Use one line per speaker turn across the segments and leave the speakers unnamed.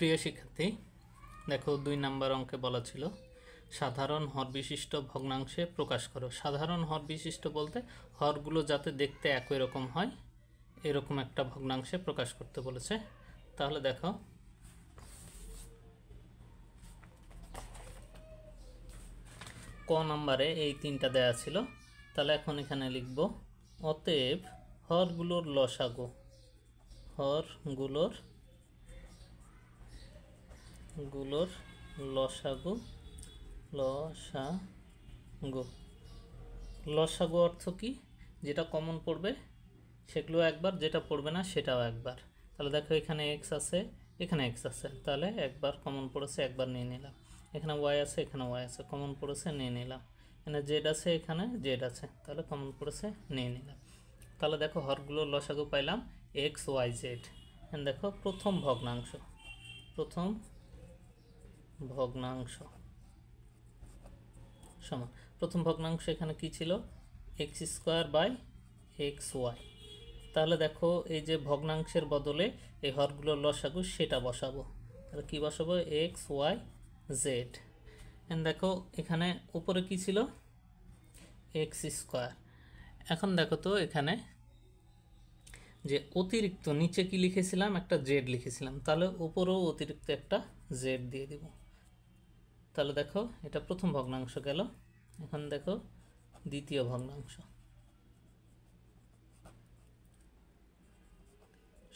প্রিয় শিক্ষার্থী, দেখো 2 নাম্বার অঙ্কে বলা ছিল সাধারণ হর বিশিষ্ট ভগ্নাংশে প্রকাশ করো। সাধারণ হর বিশিষ্ট বলতে হরগুলো যাতে দেখতে একই রকম হয় এরকম একটা ভগ্নাংশে প্রকাশ করতে বলেছে। তাহলে দেখো ক নাম্বারে এই 3টা দেয়া ছিল। তাহলে এখন এখানে লিখব অতএব হরগুলোর লসাগু, হরগুলোর লসাগু লসাগু অর্থ কি? যেটা কমন পড়বে সেগুলো একবার, যেটা পড়বে না সেটাও একবার। তাহলে দেখো এখানে এক্স আছে, এখানে এক্স আছে, তাহলে একবার কমন পড়েছে, একবার নিয়ে নিলাম। এখানে ওয়াই আছে, এখানে ওয়াই আছে, কমন পড়েছে, নিয়ে নিলাম। এখানে জেড আছে, এখানে জেড আছে, তাহলে কমন পড়েছে, নিয়ে নিলাম। তাহলে দেখো হরগুলোর লসাগু পাইলাম এক্স ওয়াই জেড। দেখো প্রথম ভগ্নাংশ সমান প্রথম ভগ্নাংশ এখানে কি ছিল? X square by X Y. তাহলে দেখো এই যে ভগ্নাংশের বদলে এই হরগুলোর লসাগু সেটা বসাবো। তাহলে কি বসাবো? X Y Z. দেখো এখানে উপরে কি ছিল? X square. এখন দেখো তো এখানে যে অতিরিক্ত নিচে কি লিখেছিলাম? একটা জেড লিখেছিলাম, তাহলে উপরেও অতিরিক্ত একটা জেড দিয়ে দিব। তাহলে দেখো এটা প্রথম ভগ্নাংশ গেল। এখন দেখো দ্বিতীয় ভগ্নাংশ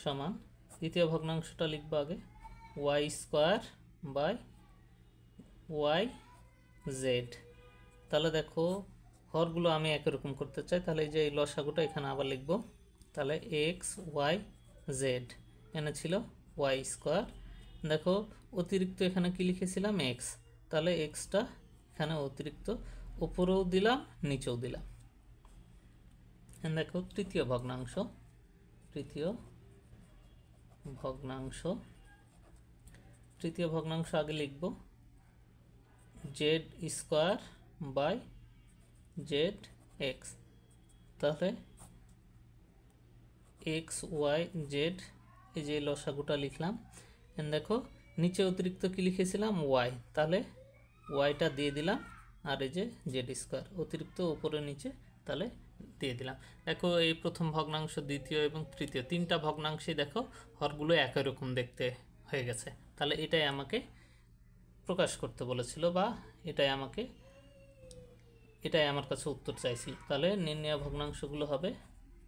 সমান, দ্বিতীয় ভগ্নাংশটা লিখবো আগে Y square by Y Z. তাহলে দেখো হরগুলো আমি একই রকম করতে চাই, তাহলে এই যে এই লসাগুটা এখানে আবার লিখব। তাহলে এক্স ওয়াই জেড, এখানে ছিল ওয়াই স্কোয়ার। দেখো অতিরিক্ত এখানে কি লিখেছিলাম? এক্স, তাহলে এক্সটা এখানে অতিরিক্ত উপরেও দিলাম, নিচেও দিলাম। দেখো তৃতীয় ভগ্নাংশ আগে লিখব Z square by Z X. তাহলে এক্স ওয়াই জেড, এই যে লসাগুটা লিখলাম। দেখো নিচে অতিরিক্ত কি লিখেছিলাম? ওয়াই, তাহলে ওয়াইটা দিয়ে দিলাম, আর এই যে জেড স্কোয়ার অতিরিক্ত উপরে নিচে, তাহলে দিয়ে দিলাম। দেখো এই প্রথম ভগ্নাংশ, দ্বিতীয় এবং তৃতীয় 3টা ভগ্নাংশে দেখো হরগুলো একই রকম দেখতে হয়ে গেছে। তাহলে এটাই আমাকে প্রকাশ করতে বলেছিল, বা এটাই আমার কাছে উত্তর চাইছিল। তাহলে নির্ণেয় ভগ্নাংশগুলো হবে,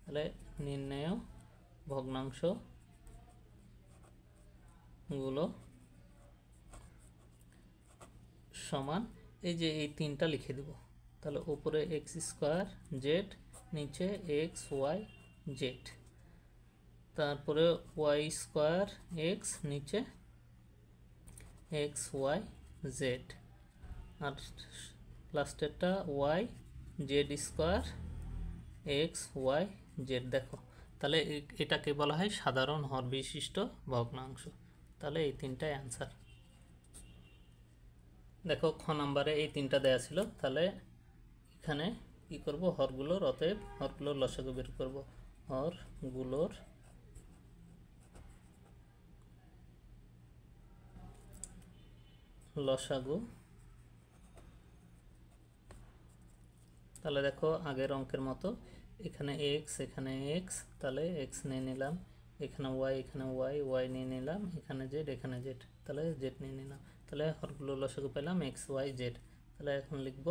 তাহলে নির্ণেয় ভগ্নাংশগুলো সমান এই যে এই 3টা লিখে দেব। তাহলে উপরে এক্স স্কোয়ার জেড, নিচে এক্স ওয়াই জেড, তারপরে ওয়াই স্কোয়ার এক্স, নিচে এক্স ওয়াই জেড, আর লাস্টেরটা Y Z square X Y Z. দেখো তাহলে এটাকে বলা হয় সাধারণ হর বিশিষ্ট ভগ্নাংশ। তাহলে এই 3টাই অ্যান্সার। দেখো খ নাম্বারে এই 3টা দেয়া ছিল। তাহলে এখানে কি করব? অতএব হরগুলোর লসাগু বের করব। হরগুলোর লসাগু। তাহলে দেখো আগের অঙ্কের মতো এখানে এক্স, এখানে এক্স, তাহলে এক্স নিয়ে নিলাম, এখানে ওয়াই ওয়াই নিয়ে নিলাম, এখানে জেড, এখানে জেড, তাহলে জেড নিয়ে নিলাম। তাহলে হরগুলো লসাগু পেলাম এক্স ওয়াই জেড। তাহলে এখন লিখব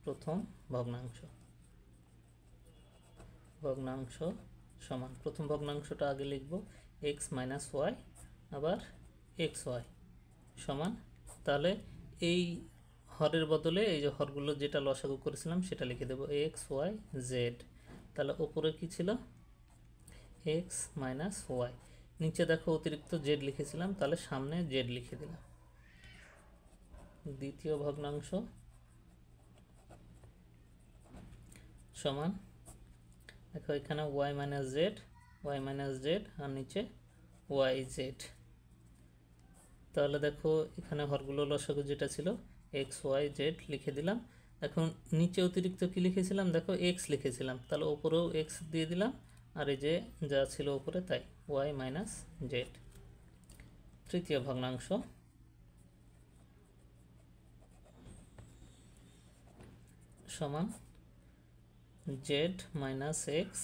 প্রথম ভগ্নাংশ সমান, প্রথম ভগ্নাংশটা আগে লিখব এক্স মাইনাস ওয়াই, আবার এক্স ওয়াই সমান। তাহলে এই হরের বদলে এই যে হরগুলো যেটা লসাগু করেছিলাম সেটা লিখে দেবো এক্স ওয়াই জেড। তাহলে উপরে কি ছিল? এক্স মাইনাস ওয়াই, নিচে দেখো অতিরিক্ত জেড লিখেছিলাম, তাহলে সামনে জেড লিখে দিলাম। দ্বিতীয় ভগ্নাংশ সমান, দেখো এখানে ওয়াই মাইনাস জেড, আর নিচে ওয়াই জেড। তাহলে দেখো এখানে হরগুলো লসাগু যেটা ছিল এক্স ওয়াই জেড লিখে দিলাম। এখন নিচে অতিরিক্ত কি লিখেছিলাম? দেখো এক্স লিখেছিলাম, তাহলে ওপরেও এক্স দিয়ে দিলাম, আর এই যে যা ছিল উপরে তাই ওয়াই মাইনাস জেড। তৃতীয় ভগ্নাংশ সমান জেড মাইনাস এক্স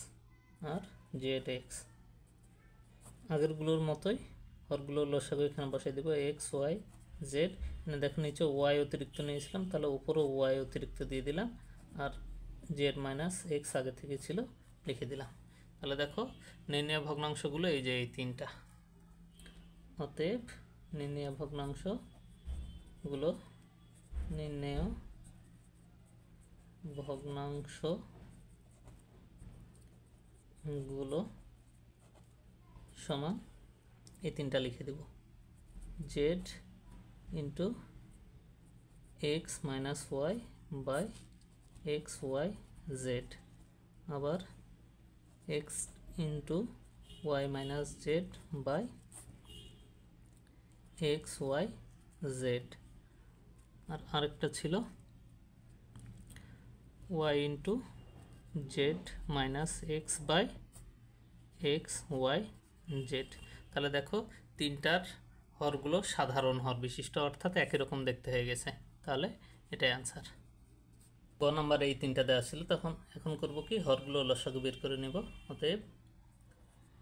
আর জেড এক্স। আগেরগুলোর মতোই হরগুলোর লসাগু এখানে বসাই দেবো এক্স ওয়াই জেড। এখানে দেখো নিচে ওয়াই অতিরিক্ত নিয়েছিলাম, তাহলে উপরেও ওয়াই অতিরিক্ত দিয়ে দিলাম, আর জেড মাইনাস এক্স আগে থেকে ছিল লিখে দিলাম। তাহলে দেখো নির্ণয় ভগ্নাংশগুলো এই যে এই তিনটা। অতএব নির্ণয় ভগ্নাংশগুলো নির্ণয় ভগ্নাংশগুলো সমান এই তিনটা লিখে দেব Z into x minus Y by X Y Z, আবার X into Y minus Z by X Y Z, আর আরেকটা ছিল Y into Z minus X by X Y Z. তাহলে দেখো তিনটার হরগুলো সাধারণ হর বিশিষ্ট, অর্থাৎ একই রকম দেখতে হয়ে গেছে। তাহলে এটাই আনসার। গ নাম্বার এই তিনটা দেওয়া ছিল, তখন এখন করব কি হরগুলো লসাগু বের করে নেব। অতএব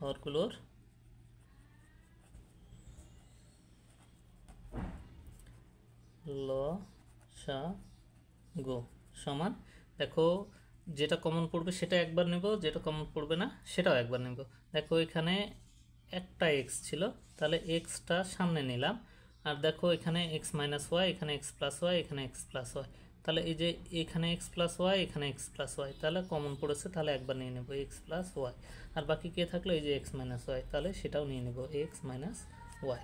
হরগুলোর লসাগু সমান, দেখো যেটা কমন পড়বে সেটা একবার নেব, যেটা কমন পড়বে না সেটাও একবার নেব। দেখো এখানে একটা এক্স ছিল, তাহলে এক্সটা সামনে নিলাম, আর দেখো এখানে এক্স মাইনাস ওয়াই, এখানে এক্স প্লাস ওয়াই, এখানে এক্স প্লাস ওয়াই, তাহলে এই যে এখানে এক্স প্লাস ওয়াই, এখানে এক্স প্লাস ওয়াই, তাহলে কমন পড়েছে, তাহলে একবার নিয়ে নেব এক্স প্লাস ওয়াই। আর বাকি কে থাকলো এই যে এক্স মাইনাস ওয়াই, তাহলে সেটাও নিয়ে নেব এক্স মাইনাস ওয়াই।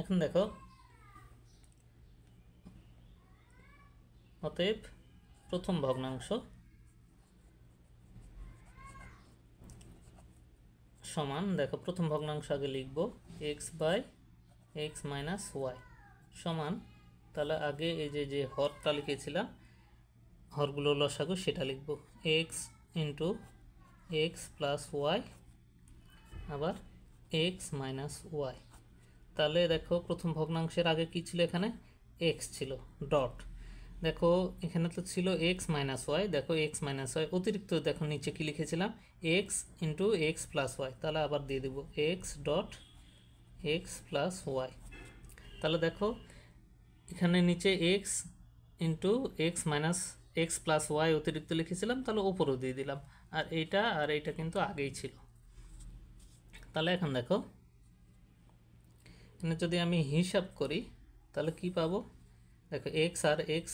এখন দেখো অতএব প্রথম ভগ্নাংশ সমান, দেখো প্রথম ভগ্নাংশ আগে লিখব X by X minus Y সমান, তাহলে আগে এই যে হরটা লিখেছিলাম হরগুলো লসাগু সেটা লিখব x into x plus Y আবার এক্স মাইনাস ওয়াই। তাহলে দেখো প্রথম ভগ্নাংশের আগে কি ছিল, এখানে এক্স ছিল ডট, দেখো এখানে তো ছিল এক্স মাইনাস ওয়াই, দেখো এক্স মাইনাস ওয়াই অতিরিক্ত, দেখো নিচে কি লিখেছিলাম x into x plus Y, তাহলে আবার দিয়ে দেবো x dot x plus Y. তাহলে দেখো এখানে নিচে x into x minus x plus y অতিরিক্ত লিখেছিলাম, তাহলে ওপরেও দিয়ে দিলাম, আর এইটা কিন্তু আগেই ছিল। তাহলে এখন দেখো এখানে যদি আমি হিসাব করি তাহলে কি পাবো, দেখো এক্স আর এক্স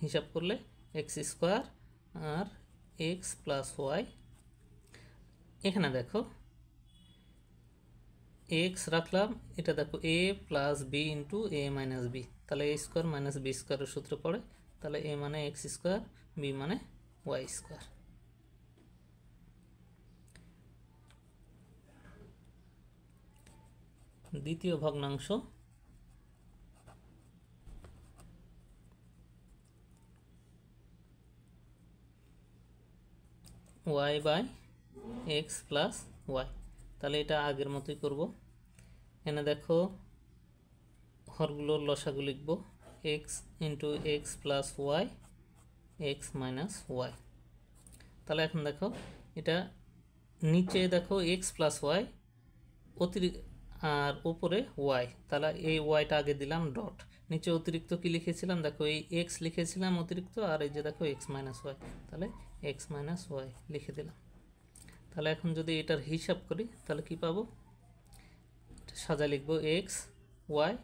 হিসাব করলে এক্স স্কোয়ার আর এক্স প্লাস ওয়াই, এখানে দেখো এক্স রাখলাম, এটা দেখো এ প্লাস বি ইন্টু এ মাইনাস বি, তাহলে এ স্কোয়ার মাইনাস বি স্কোয়ারের সূত্র পড়ে, তাহলে এ মানে এক্স স্কোয়ার, বি মানে ওয়াই স্কোয়ার। দ্বিতীয় ভগ্নাংশ y by x plus Y, তাহলে এটা আগের মতোই করব। এখানে দেখো হরগুলোর লসাগু লিখব x into x plus Y x minus Y. তাহলে এখন দেখো এটা নিচে দেখো এক্স প্লাস ওয়াই অতিরিক্ত আর উপরে ওয়াই, তাহলে এই ওয়াইটা আগে দিলাম ডট, নিচে অতিরিক্ত কি লিখেছিলাম, দেখো এই এক্স লিখেছিলাম অতিরিক্ত, আর এই যে দেখো এক্স মাইনাস ওয়াই, তাহলে এক্স মাইনাস ওয়াই লিখে দিলাম। তাহলে এখন যদি এটার হিসাব করি তাহলে কি পাবো, সাজা লিখব এক্স ওয়াই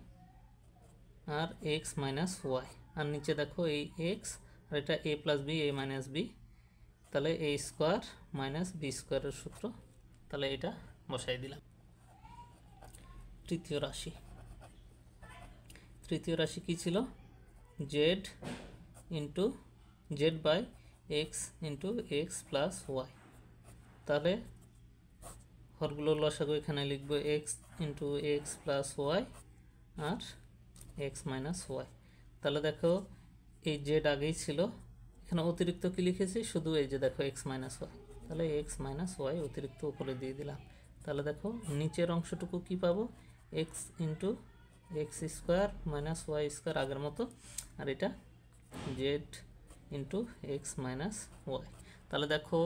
আর এক্স মাইনাস ওয়াই, আর নিচে দেখো এই এক্স আর এটা এ plus B A minus B, তাহলে এ স্কোয়ার মাইনাস বি স্কোয়ারের সূত্র, তাহলে এটা বসাই দিলাম। তৃতীয় রাশি কি ছিল, Z into Z by x into x plus Y, তাহলে হরগুলো লসাগু এখানে লিখবো X into x plus Y আর এক্স মাইনাস ওয়াই। তাহলে দেখো এই জেড আগেই ছিল, এখানে অতিরিক্ত কি লিখেছি শুধু এই যে দেখো এক্স মাইনাস ওয়াই, তাহলে এক্স মাইনাস ওয়াই অতিরিক্ত উপরে দিয়ে দিলাম, তাহলে দেখো নিচের অংশটুকু কি পাবো, x into x square minus Y square আগের মতো, আর এটা Z into x minus Y. তাহলে দেখো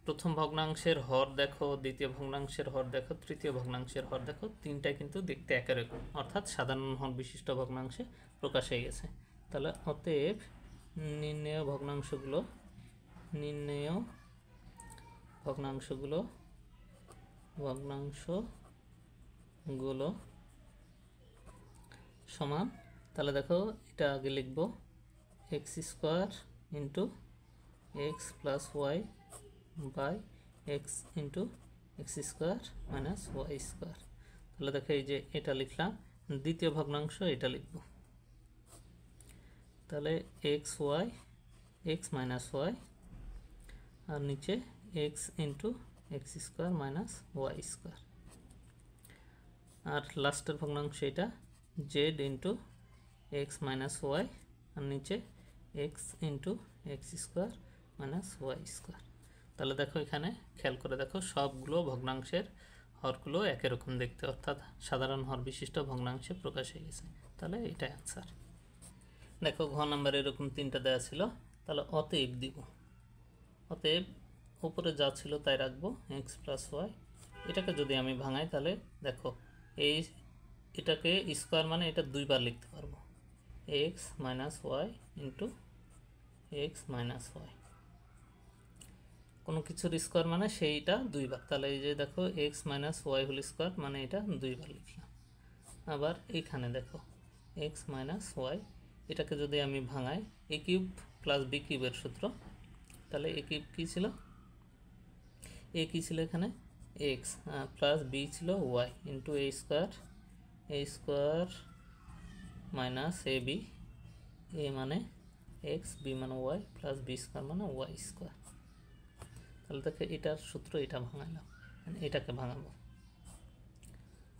প্রথম ভগ্নাংশের হর দেখো, দ্বিতীয় ভগ্নাংশের হর দেখো, তৃতীয় ভগ্নাংশের হর দেখো, তিনটাই কিন্তু দেখতে একই রকম, অর্থাৎ সাধারণ হর বিশিষ্ট ভগ্নাংশে প্রকাশ হয়ে গেছে। তাহলে অতএব নির্ণেয় ভগ্নাংশগুলো সমান, তাহলে দেখো এটা আগে লিখব x square into x plus y by x into x square minus Y square. তাহলে দেখো এই যে এটা লিখলাম, দ্বিতীয় ভগ্নাংশ এটা লিখব, তাহলে X Y x minus Y আর নিচে x into x square minus Y square, আর লাস্টের ভগ্নাংশ এটা Z into x minus Y আর নিচে x into x square minus Y square. তাহলে দেখো এখানে খেয়াল করে দেখো সবগুলো ভগ্নাংশের হরগুলো একই রকম দেখতে, অর্থাৎ সাধারণ হর বিশিষ্ট ভগ্নাংশে প্রকাশ হয়ে গেছে। তাহলে এটাই আনসার। দেখো ঘ নাম্বার এরকম তিনটা দেওয়া ছিল, তাহলে অতএব দিব, অতএব উপরে যা ছিল তাই রাখবো এক্স প্লাস ওয়াই। এটাকে যদি আমি ভাঙাই তাহলে দেখো এটাকে স্কোয়ার মানে এটা দুইবার লিখতে পারবো, x minus y into x minus y, কোনো কিছুর স্কোয়ার মানে সেইটা দুইবার। তাহলে এই যে দেখো x minus Y whole square মানে এটা দুইবার লিখলাম। আবার এইখানে দেখো এক্স মাইনাস ওয়াই, এটাকে যদি আমি ভাঙাই এ কিউব প্লাস বি কিউবের সূত্র, তাহলে এ কিউব কী ছিল, এ কী ছিল এখানে এক্স প্লাস বি ছিল Y into A square minus A B, এ মানে এক্স, বি মানে ওয়াই, প্লাস বি স্কোয়ার মানে ওয়াই স্কোয়ার। তাহলে দেখো এটার সূত্র এটা ভাঙালাম, এটাকে ভাঙাবো,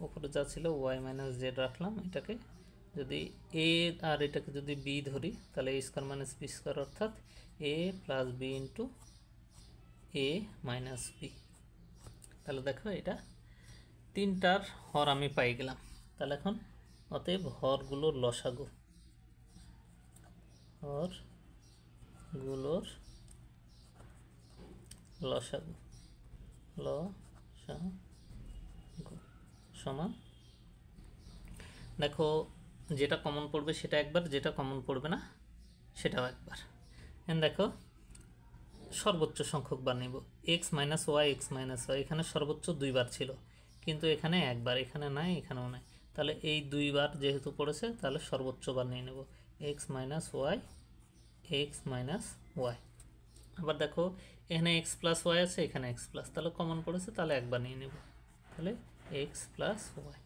উপরে যা ছিল ওয়াই মাইনাস জেড রাখলাম, এটাকে যদি এ আর এটাকে যদি বি ধরি তাহলে এ স্কোয়ার মাইনাস বি স্কোয়ার, অর্থাৎ এ প্লাস বি ইন্টু এ মাইনাস বি। তাহলে দেখো এটা তিনটার হর আমি পাই গেলাম। তাহলে এখন অতএব হরগুলোর লসাগু, হরগুলোর লসাগু সমান, দেখো যেটা কমন পড়বে সেটা একবার, যেটা কমন পড়বে না সেটাও একবার। দেখো সর্বোচ্চ সংখ্যক বার নেব, এক্স মাইনাস ওয়াই এখানে সর্বোচ্চ দুইবার ছিল, কিন্তু এখানে একবার, এখানে নাই, এখানেও নাই। তাহলে এই দুইবার যেহেতু পড়েছে তাহলে সর্বোচ্চ বার নিয়ে নেব এক্স মাইনাস ওয়াই। আবার দেখো এখানে এক্স প্লাস ওয়াই আছে, এখানে এক্স প্লাস, তাহলে কমন পড়েছে, তাহলে একবার নিয়ে নেব, তাহলে এক্স প্লাস ওয়াই।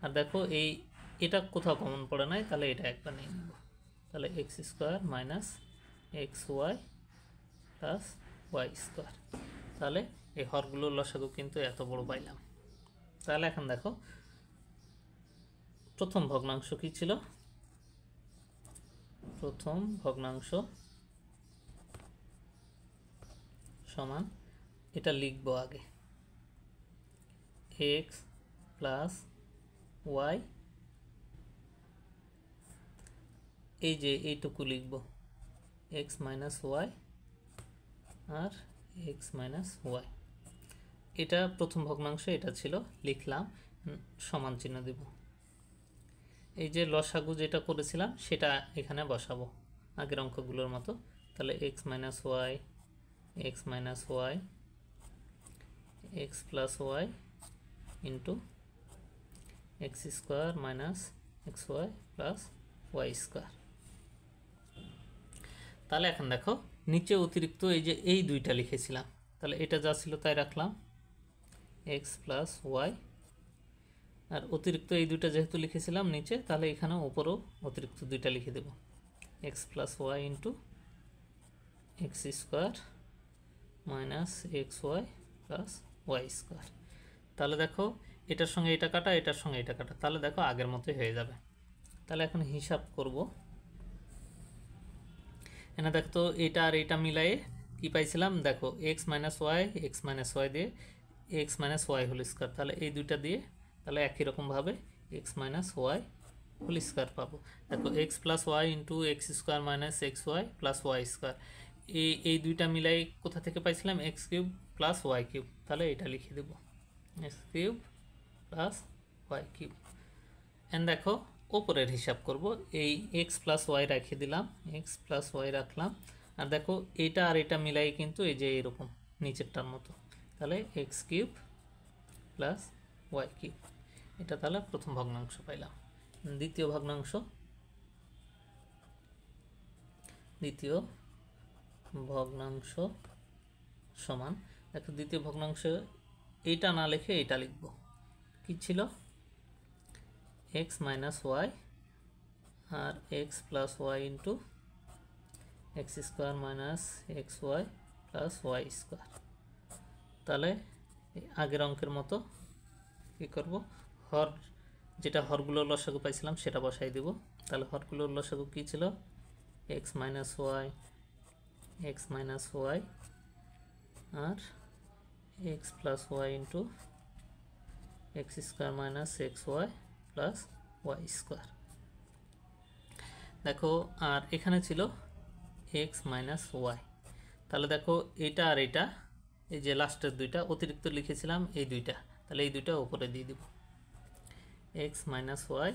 আর দেখো এটা কোথাও কমন পড়ে নাই, তাহলে এটা একবার নিয়ে নেব, তাহলে x square minus x Y plus Y square. তাহলে এই হরগুলোর লসাগু কিন্তু এত বড় পাইলাম। তাহলে এখন দেখো প্রথম ভগ্নাংশ কি ছিল, প্রথম ভগ্নাংশ সমান, এটা লিখব আগে এক্স প্লাস ওয়াই, এই যে এইটুকু লিখব এক্স মাইনাস ওয়াই আর এক্স মাইনাস ওয়াই। এটা প্রথম ভগ্নাংশ, এটা ছিল, লিখলাম, সমান চিহ্ন দেব। এই যে লসাগু যেটা করেছিলাম সেটা এখানে বসাবো আগের অঙ্কগুলোর মতো, তাহলে x minus Y x plus Y into x square minus x Y plus Y square. তাহলে এখন দেখো নিচে অতিরিক্ত এই যে এই দুইটা লিখেছিলাম, তাহলে এটা যা ছিল তাই রাখলাম এক্স প্লাস ওয়াই, আর অতিরিক্ত এই দুইটা যেহেতু লিখেছিলাম নিচে, তাহলে এখানেও উপরেও অতিরিক্ত দুইটা লিখে দেব X plus Y into x square minus x Y plus Y square. তাহলে দেখো এটার সঙ্গে এটা কাটা, এটার সঙ্গে এটা কাটা, তাহলে দেখো আগের মতোই হয়ে যাবে। তাহলে এখন হিসাব করব, এখানে দেখো তো এটা আর এটা মিলায়ে কি পাইছিলাম, দেখো এক্স মাইনাস ওয়াই দিয়ে x minus Y whole square, তাহলে এই দুইটা দিয়ে তাহলে একই রকমভাবে x minus Y whole square পাবো। দেখো x plus Y into x square minus x Y plus Y square, এই দুইটা মিলাই কোথা থেকে পাইছিলাম x cube plus Y cube, তাহলে এটা লিখে দেবো x cube plus Y cube. And দেখো ওপরের হিসাব করব, এই এক্স প্লাস ওয়াই রেখে দিলাম, এক্স প্লাস ওয়াই রাখলাম, আর দেখো এটা আর এটা মিলাই কিন্তু এই যে এরকম নিচেরটার মতো, তাহলে x cube plus Y cube, এটা তাহলে প্রথম ভগ্নাংশ পাইলাম। দ্বিতীয় ভগ্নাংশ সমান, দেখো দ্বিতীয় ভগ্নাংশ এইটা না লিখে এইটা লিখব, কি ছিল এক্স মাইনাস ওয়াই আর X plus Y into x square minus x Y plus Y square. তাহলে আগের অঙ্কের মতো কী করব, যেটা হরগুলোর লসাগু পাইছিলাম সেটা বসাই দেব। তাহলে হরগুলোর লসাগু কী ছিল এক্স মাইনাস ওয়াই আর X plus Y into x square minus x Y plus Y square. দেখো আর এখানে ছিল এক্স মাইনাস ওয়াই, তাহলে দেখো এটা আর এটা এই যে লাস্টের দুইটা অতিরিক্ত লিখেছিলাম এই দুইটা, তাহলে এই দুইটা উপরে দিয়ে দিব এক্স মাইনাস ওয়াই।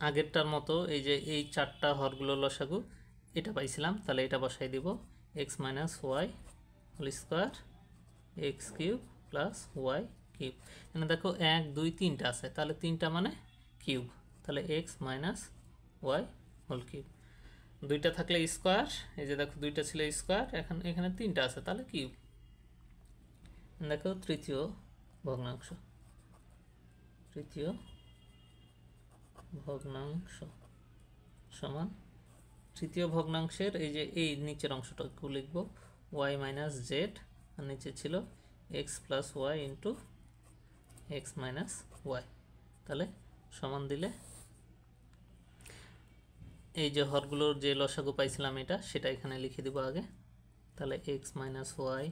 আগেরটার মতো এই যে এই চারটা হরগুলো লসাগু এটা পাইছিলাম, তাহলে এটা বসাই দিব x minus Y whole square x cube plus Y cube. এখানে দেখো 1 2 3টা আছে, তাহলে 3টা মানে কিউব, তাহলে x minus Y whole cube. দুইটা থাকলে স্কোয়ার, এই যে দেখো দুইটা ছিল স্কোয়ার, এখানে 3টা আছে তাহলে কিউব। দেখো তৃতীয় ভগ্নাংশ সমান তৃতীয় ভগ্নাংশের এই যে এই নিচের অংশটাকে লিখব ওয়াই মাইনাস জেড, আর নিচে ছিল x plus Y into x minus Y. তাহলে সমান দিলে এই যে হরগুলোর যে লসাগু পাইছিলাম এটা সেটা এখানে লিখে দিব আগে, তাহলে x minus Y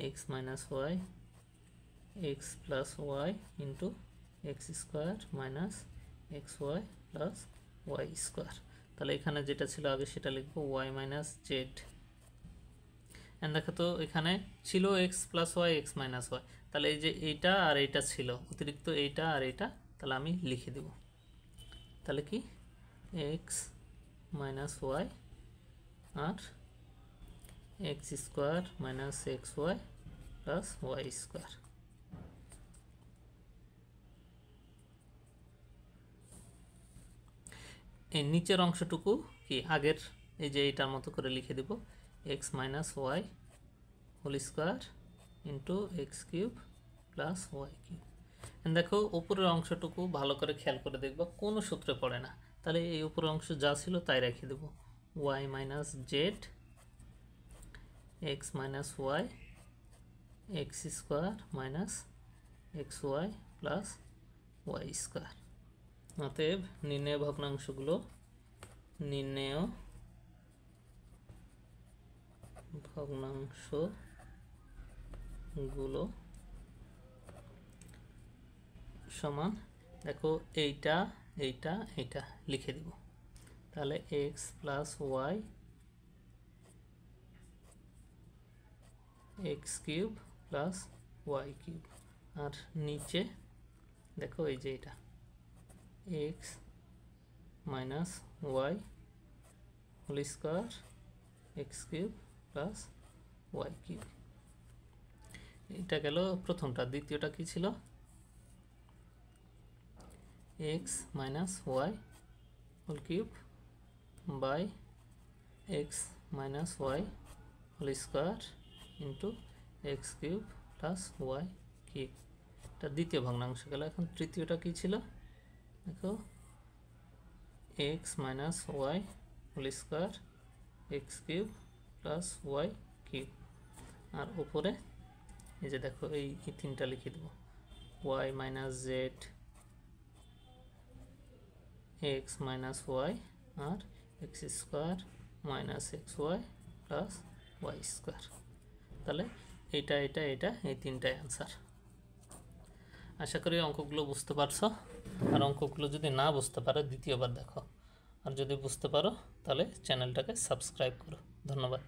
x plus Y into x square minus x Y plus Y square. তাহলে এখানে যেটা ছিল আগে সেটা লিখবো ওয়াই মাইনাস জেড। এন্ড দেখো তো এখানে ছিল x plus Y x minus Y, তাহলে এই যে এইটা আর এইটা ছিল অতিরিক্ত, এইটা আর এইটা তাহলে আমি লিখে দেব, তাহলে কি এক্স মাইনাস ওয়াই আর X square minus x Y plus Y square. এই নিচের অংশটুকু কি আগের এই যে এইটার মতো করে লিখে দেব X minus Y whole square into X cube plus Y cube. দেখো উপরের অংশটুকু ভালো করে খেয়াল করে দেখবো কোনো সূত্রে পড়ে না, তাহলে এই উপরের অংশ যা ছিল তাই রেখে দেব Y minus Z X minus Y X square minus x Y plus Y square. অতএব নির্ণেয় ভগ্নাংশগুলো সমান, দেখো এইটা এইটা এইটা লিখে দিব, তাহলে X plus Y X cube plus Y cube, আর নিচে দেখো এই যে এটা X minus Y whole square x cube plus Y cube. এটা গেল প্রথমটা। দ্বিতীয়টা কি ছিল x minus Y whole cube by X minus Y whole square into X cube plus Y cube. এটা দ্বিতীয় ভগ্নাংশ গেল। এখন তৃতীয়টা কি ছিল দেখো x minus Y whole square x cube plus Y cube, আর উপরে এই যে দেখো এই তিনটা লিখে দেবো Y minus Z X minus Y আর X square minus x Y plus Y square. তাহলে এটা এটা এটা এই তিনটাই অ্যান্সার। আশা করি অঙ্কগুলো বুঝতে পারছো। আর অঙ্কগুলো যদি না বুঝতে পারো দ্বিতীয়বার দেখো, আর যদি বুঝতে পারো তাহলে চ্যানেলটাকে সাবস্ক্রাইব করো। ধন্যবাদ।